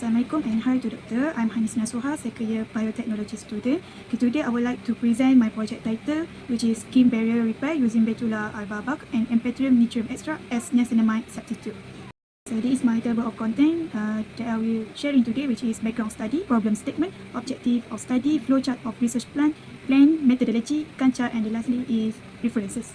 Assalamualaikum and hi to Doctor. I'm Hanis Nasuha, second year biotechnology student. Today I would like to present my project title, which is skin barrier repair using Betula, Alba and Empetrum Nigrum extract as Niacinamide substitute. So this is my table of content that I will sharing today, which is background study, problem statement, objective of study, flowchart of research plan, methodology, Gantt chart, and lastly is references.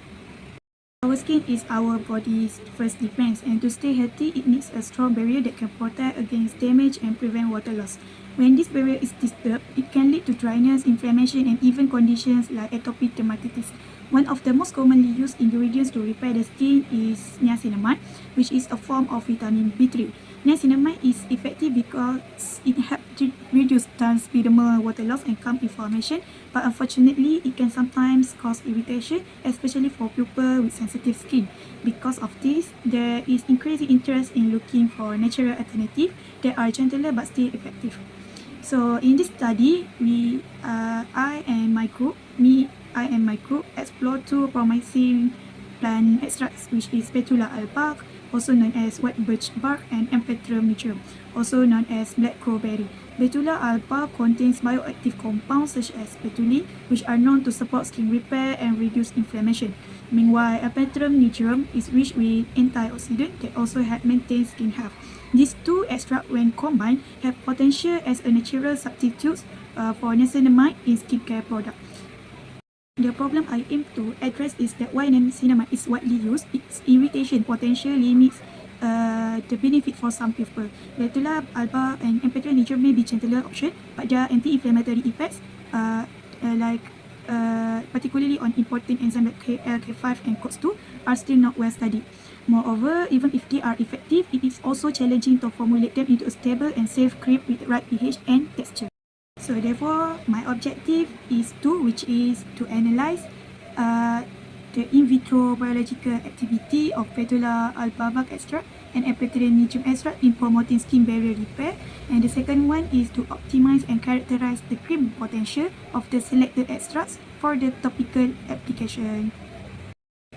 Our skin is our body's first defense, and to stay healthy, it needs a strong barrier that can protect against damage and prevent water loss. When this barrier is disturbed, it can lead to dryness, inflammation, and even conditions like atopic dermatitis. One of the most commonly used ingredients to repair the skin is niacinamide, which is a form of vitamin B3. Niacinamide is effective because it helps to reduce transdermal water loss and calm inflammation, but unfortunately, it can sometimes cause irritation, especially for people with sensitive skin. Because of this, there is increasing interest in looking for natural alternatives that are gentler but still effective. So in this study, I and my group explore two promising plant extracts, which is Betula alba, also known as white birch bark, and Empetrum nigrum, also known as black crowberry. Betula alba contains bioactive compounds such as betuli, which are known to support skin repair and reduce inflammation. Meanwhile, Empetrum nigrum is rich with antioxidants that also help maintain skin health. These two extracts, when combined, have potential as a natural substitute for niacinamide in skincare products. The problem I aim to address is that while niacinamide is widely used, its irritation potential limits the benefit for some people. Betula alba and Empetrum nigrum may be gentler option, but their anti-inflammatory effects, particularly on important enzymes like KLK5 and COX2, are still not well studied. Moreover, even if they are effective, it is also challenging to formulate them into a stable and safe cream with the right pH and texture. So therefore, my objective is which is to analyze the in vitro biological activity of Betula alba extract and Empetrum nigrum extract in promoting skin barrier repair. And the second one is to optimize and characterize the cream potential of the selected extracts for the topical application.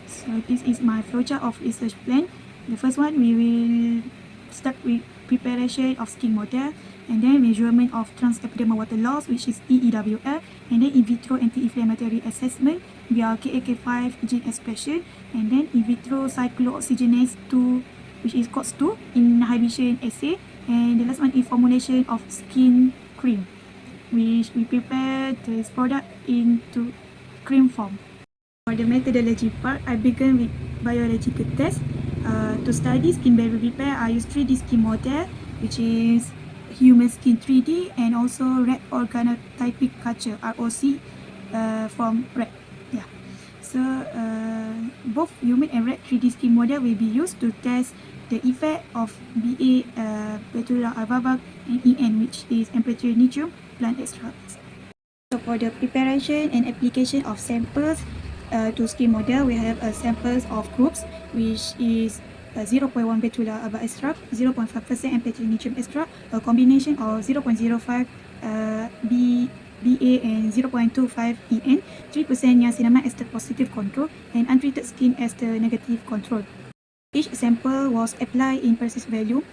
So this is my flowchart of research plan. The first one, we will start with preparation of skin model, and then measurement of transepidermal water loss, which is TEWL, and then in vitro anti-inflammatory assessment via KLK5 gene expression, and then in vitro cyclooxygenase 2, which is COX2 inhibition assay, and the last one is formulation of skin cream, which we prepare this product into cream form. For the methodology part, I began with biological tests. To study skin barrier repair, I use 3D skin model, which is human skin 3D, and also rat organotypic culture (ROC) from rat. Yeah. So both human and rat 3D skin model will be used to test the effect of BA, Betula alba, and EN, which is Empetrum nigrum plant extracts. So for the preparation and application of samples to skin model, we have samples of groups, which is 0.1 Betula alba extract, 0.5% Empetrum nigrum extract, a combination of 0.05 BA and 0.25 EN, 3% niacinamide as the positive control, and untreated skin as the negative control. Each sample was applied in precise volume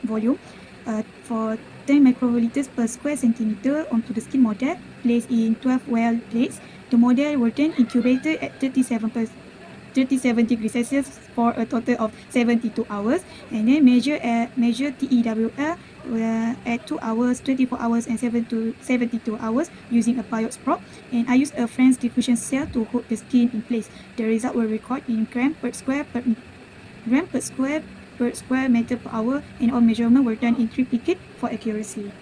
for 10 microliters per square centimeter onto the skin model, placed in 12 well plates. The model were then incubated at 37 degrees Celsius for a total of 72 hours, and then measure TEWL at 2 hours, 24 hours, and 72 hours using a biopsy probe. And I used a French diffusion cell to hold the skin in place. The result were recorded in gram per square meter per hour, and all measurements were done in triplicate for accuracy.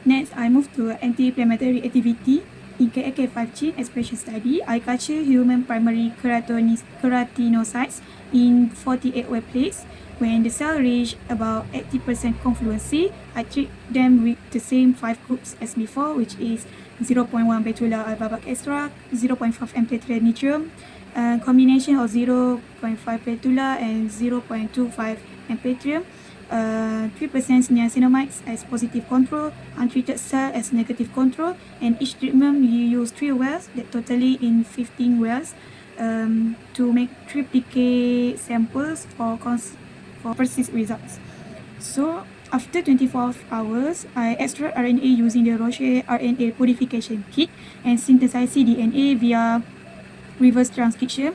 Next, I move to anti-inflammatory activity. In KLK5 gene expression study, I culture human primary keratinocytes in 48 well plates. When the cell reach about 80% confluency, I treat them with the same 5 groups as before, which is 0.1 Betula alba extract, 0.5 Empetrum nigrum, combination of 0.5 Betula and 0.25 Empetrum, 3% niacinamide as positive control, untreated cell as negative control, and each treatment we use 3 wells, that totally in 15 wells, to make triplicate samples for precise results. So After 24 hours, I extract RNA using the Roche RNA purification kit and synthesize cDNA via reverse transcription.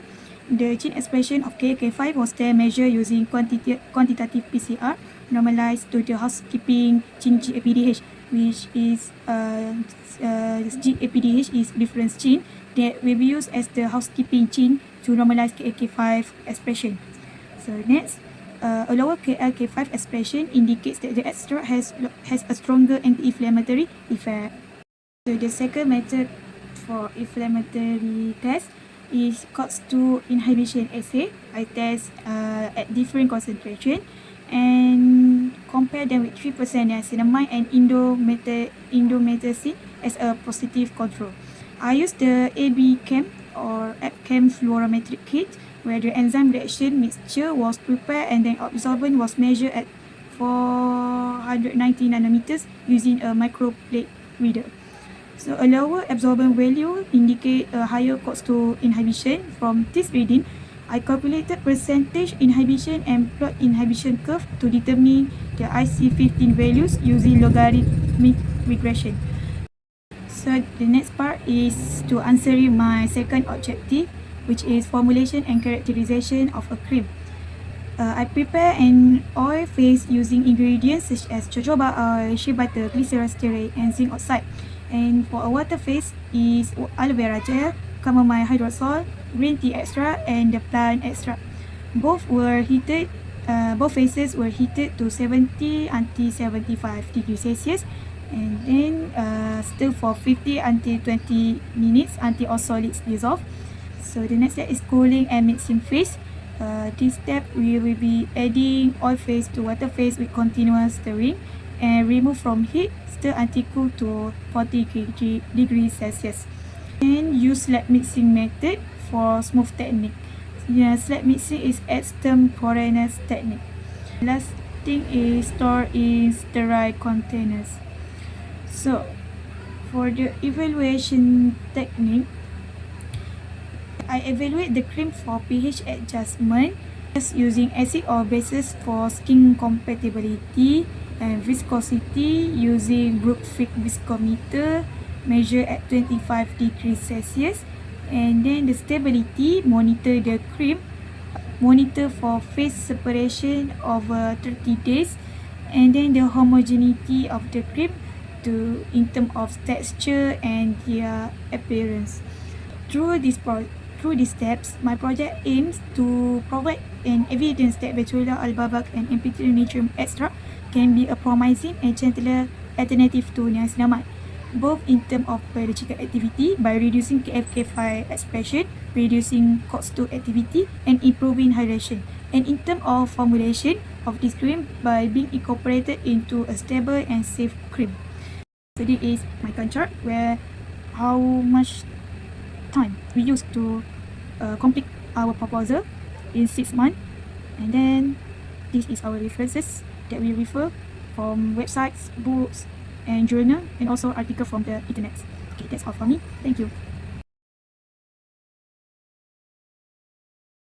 The gene expression of KK5 was then measured using quantitative PCR, normalized to the housekeeping gene GAPDH, which is GAPDH is reference gene that will be used as the housekeeping gene to normalize KK5 expression. So next, a lower KLK5 expression indicates that the extract has a stronger anti-inflammatory effect. So the second method for inflammatory test is COX-2 inhibition assay. I test at different concentration and compare them with 3% niacinamide and indomethacin as a positive control. I use the AB-Chem or AbChem fluorometric kit where the enzyme reaction mixture was prepared and then absorbance was measured at 490 nanometers using a microplate reader. So a lower absorbance value indicate a higher COX-2 inhibition. From this reading, I calculated percentage inhibition and plot inhibition curve to determine the IC15 values using logarithmic regression. So the next part is to answering my second objective, which is formulation and characterization of a cream. I prepare an oil phase using ingredients such as jojoba oil, shea butter, glycerol stearate, and zinc oxide. And for a water phase is aloe vera gel, chamomile hydrosol, green tea extract, and the plant extract. Both phases were heated to 70 until 75 degrees Celsius, and then stir for 50 until 20 minutes until all solids dissolve. So the next step is cooling and mixing phase. This step we will be adding oil phase to water phase with continuous stirring and remove from heat, stir until cool to 40 degrees Celsius. And use slab mixing method for smooth technique. Slab mixing is extemporaneous technique. Last thing is store in sterile containers. So for the evaluation technique, I evaluate the cream for pH adjustment just using acid or bases for skin compatibility, and viscosity using Brookfield viscometer measure at 25 degrees Celsius, and then the stability monitor the cream, monitor for phase separation over 30 days, and then the homogeneity of the cream in terms of texture and their appearance. Through these steps, my project aims to provide an evidence that Betula, Alba, and Empetrum Nigrum extract can be a promising and gentler alternative to niacinamide, both in terms of biological activity by reducing KFK5 expression, reducing COX-2 activity, and improving hydration, and in terms of formulation of this cream by being incorporated into a stable and safe cream. So this is my Gantt chart where how much time we used to complete our proposal in 6 months, and then this is our references that we refer from websites, books, and journal, and also article from the internet. Okay, that's all for me. Thank you.